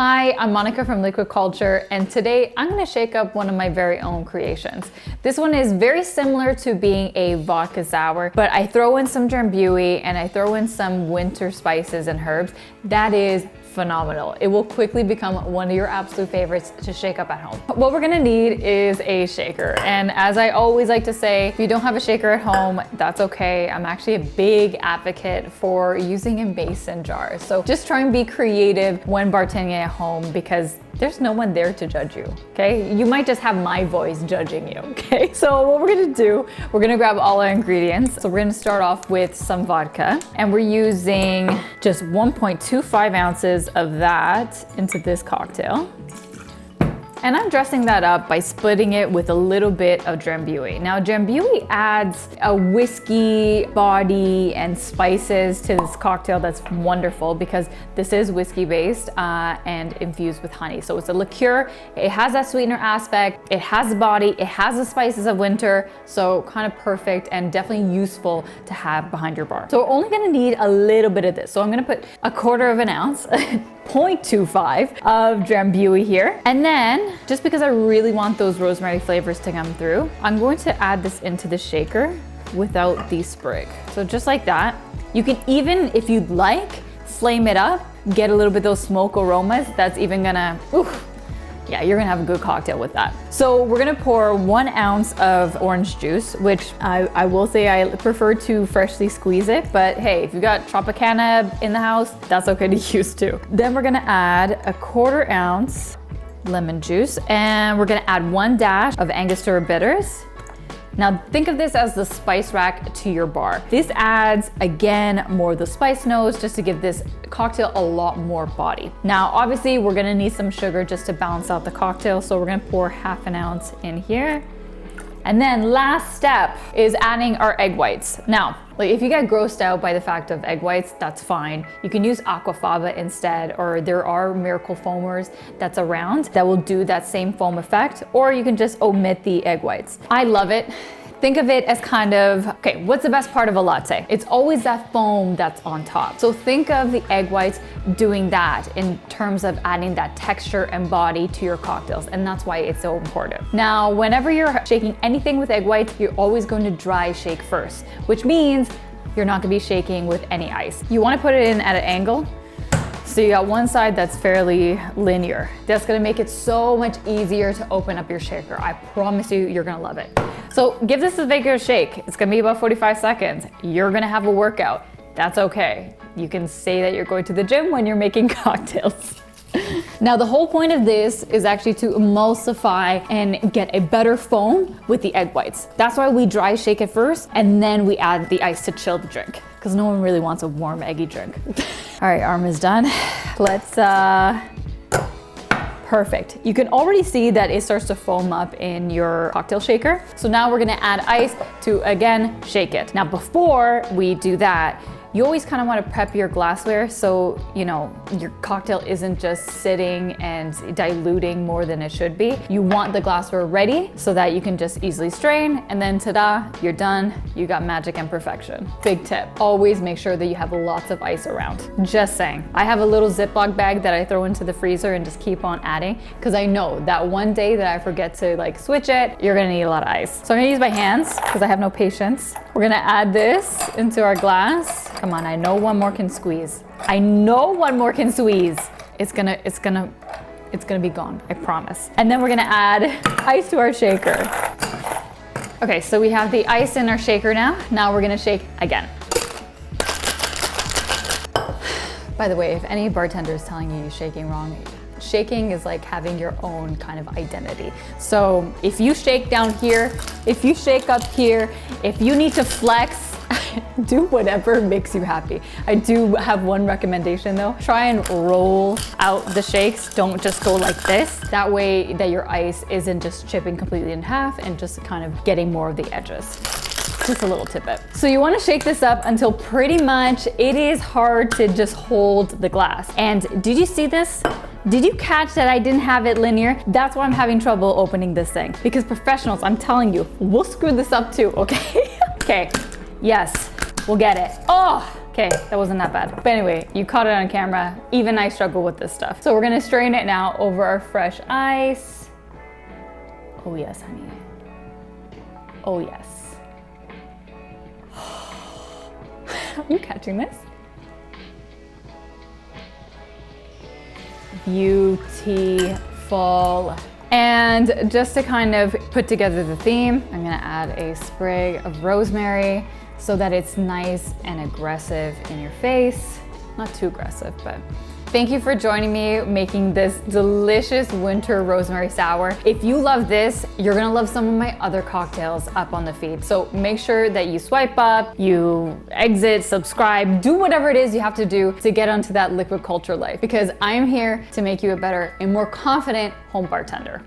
Hi, I'm Monica from Liquid Culture, and today I'm gonna shake up one of my very own creations. This one is very similar to being a vodka sour, but I throw in some drambuie and I throw in some winter spices and herbs. That is phenomenal. It will quickly become one of your absolute favorites to shake up at home. What we're gonna need is a shaker. And as I always like to say, if you don't have a shaker at home, that's okay. I'm actually a big advocate for using a mason jar. So just try and be creative when bartending at home because there's no one there to judge you, okay? You might just have my voice judging you, okay? So what we're gonna do, we're gonna grab all our ingredients. So we're gonna start off with some vodka, and we're using just 1.25 ounces of that into this cocktail. And I'm dressing that up by splitting it with a little bit of drambuie. Now, drambuie adds a whiskey body and spices to this cocktail that's wonderful because this is whiskey based and infused with honey. So it's a liqueur, it has that sweetener aspect, it has the body, it has the spices of winter, so kind of perfect and definitely useful to have behind your bar. So we're only gonna need a little bit of this. So I'm gonna put a quarter of an ounce, 0.25 of drambuie here. And then, just because I really want those rosemary flavors to come through, I'm going to add this into the shaker without the sprig. So just like that. You can even, if you'd like, flame it up, get a little bit of those smoke aromas. That's even gonna, yeah, you're gonna have a good cocktail with that. So we're gonna pour 1 ounce of orange juice, which I will say I prefer to freshly squeeze it, but hey, if you got Tropicana in the house, that's okay to use too. Then we're gonna add a 1/4 ounce lemon juice, and we're gonna add 1 dash of Angostura bitters. Now think of this as the spice rack to your bar. This adds, again, more of the spice notes just to give this cocktail a lot more body. Now, obviously we're gonna need some sugar just to balance out the cocktail. So we're gonna pour 1/2 ounce in here. And then last step is adding our egg whites. Now, like if you get grossed out by the fact of egg whites, that's fine. You can use aquafaba instead, or there are miracle foamers that's around that will do that same foam effect, or you can just omit the egg whites. I love it. Think of it as kind of, okay, what's the best part of a latte? It's always that foam that's on top. So think of the egg whites doing that in terms of adding that texture and body to your cocktails, and that's why it's so important. Now, whenever you're shaking anything with egg whites, you're always going to dry shake first, which means you're not gonna be shaking with any ice. You wanna put it in at an angle, so you got one side that's fairly linear. That's gonna make it so much easier to open up your shaker. I promise you, you're gonna love it. So give this a vigorous shake. It's gonna be about 45 seconds. You're gonna have a workout. That's okay. You can say that you're going to the gym when you're making cocktails. Now, the whole point of this is actually to emulsify and get a better foam with the egg whites. That's why we dry shake it first, and then we add the ice to chill the drink, because no one really wants a warm, eggy drink. All right, arm is done. Let's, perfect. You can already see that it starts to foam up in your cocktail shaker. So now we're gonna add ice to, again, shake it. Now, before we do that, you always kind of want to prep your glassware so, you know, your cocktail isn't just sitting and diluting more than it should be. You want the glassware ready so that you can just easily strain, and then ta-da, you're done. You got magic and perfection. Big tip, always make sure that you have lots of ice around. Just saying. I have a little Ziploc bag that I throw into the freezer and just keep on adding, because I know that one day that I forget to like switch it, you're gonna need a lot of ice. So I'm gonna use my hands because I have no patience. We're gonna add this into our glass. Come on, I know one more can squeeze. I know one more can squeeze. It's gonna be gone, I promise. And then we're gonna add ice to our shaker. Okay, so we have the ice in our shaker now. Now we're gonna shake again. By the way, if any bartender is telling you you're shaking wrong, shaking is like having your own kind of identity. So if you shake down here, if you shake up here, if you need to flex, do whatever makes you happy. I do have one recommendation though. Try and roll out the shakes. Don't just go like this. That way that your ice isn't just chipping completely in half and just kind of getting more of the edges. Just a little tidbit. So you want to shake this up until pretty much it is hard to just hold the glass. And did you see this? Did you catch that I didn't have it linear? That's why I'm having trouble opening this thing. Because professionals, I'm telling you, we'll screw this up too, okay? Okay. Yes, we'll get it. Oh, Okay, that wasn't that bad. But anyway, you caught it on camera. Even I struggle with this stuff. So we're gonna strain it now over our fresh ice. Oh yes, honey. Oh yes. Are you catching this? Beautiful. And just to kind of put together the theme, I'm gonna add a sprig of rosemary so that it's nice and aggressive in your face. Not too aggressive, but thank you for joining me making this delicious winter rosemary sour. If you love this, you're gonna love some of my other cocktails up on the feed. So make sure that you swipe up, you exit, subscribe, do whatever it is you have to do to get onto that liquid culture life, because I am here to make you a better and more confident home bartender.